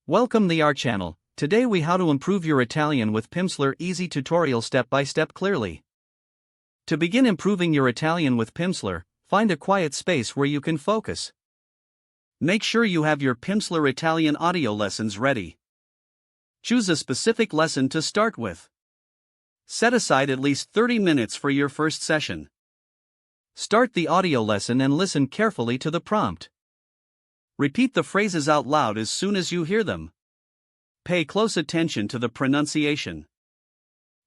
Welcome to our channel. Today we how to improve your Italian with Pimsleur easy tutorial step by step clearly. To begin improving your Italian with Pimsleur, find a quiet space where you can focus. Make sure you have your Pimsleur Italian audio lessons ready. Choose a specific lesson to start with. Set aside at least 30 minutes for your first session. Start the audio lesson and listen carefully to the prompt. Repeat the phrases out loud as soon as you hear them. Pay close attention to the pronunciation.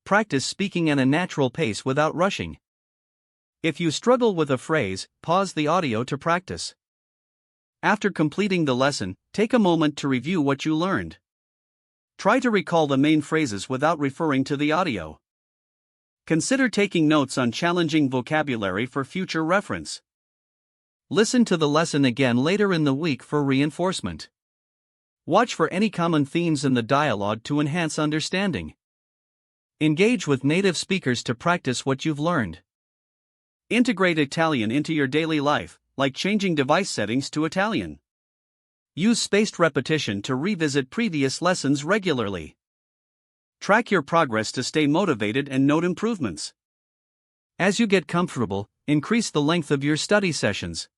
Practice speaking at a natural pace without rushing. If you struggle with a phrase, pause the audio to practice. After completing the lesson, take a moment to review what you learned. Try to recall the main phrases without referring to the audio. Consider taking notes on challenging vocabulary for future reference. Listen to the lesson again later in the week for reinforcement. Watch for any common themes in the dialogue to enhance understanding. Engage with native speakers to practice what you've learned. Integrate Italian into your daily life, like changing device settings to Italian. Use spaced repetition to revisit previous lessons regularly. Track your progress to stay motivated and note improvements. As you get comfortable, increase the length of your study sessions.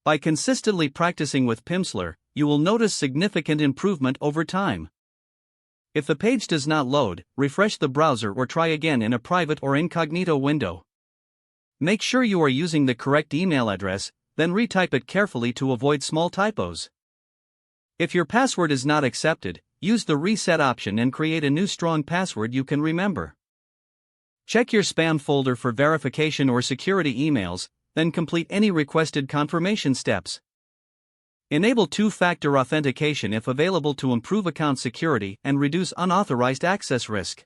By consistently practicing with Pimsleur, you will notice significant improvement over time. If the page does not load, refresh the browser or try again in a private or incognito window. Make sure you are using the correct email address, then retype it carefully to avoid small typos. If your password is not accepted, use the reset option and create a new strong password you can remember. Check your spam folder for verification or security emails, then complete any requested confirmation steps. Enable two-factor authentication if available to improve account security and reduce unauthorized access risk.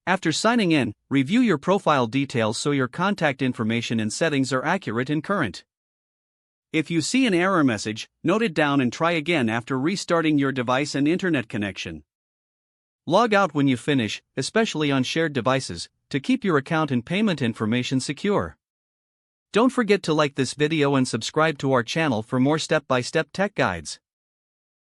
After signing in, review your profile details so your contact information and settings are accurate and current. If you see an error message, note it down and try again after restarting your device and internet connection. Log out when you finish, especially on shared devices, to keep your account and payment information secure. Don't forget to like this video and subscribe to our channel for more step-by-step tech guides.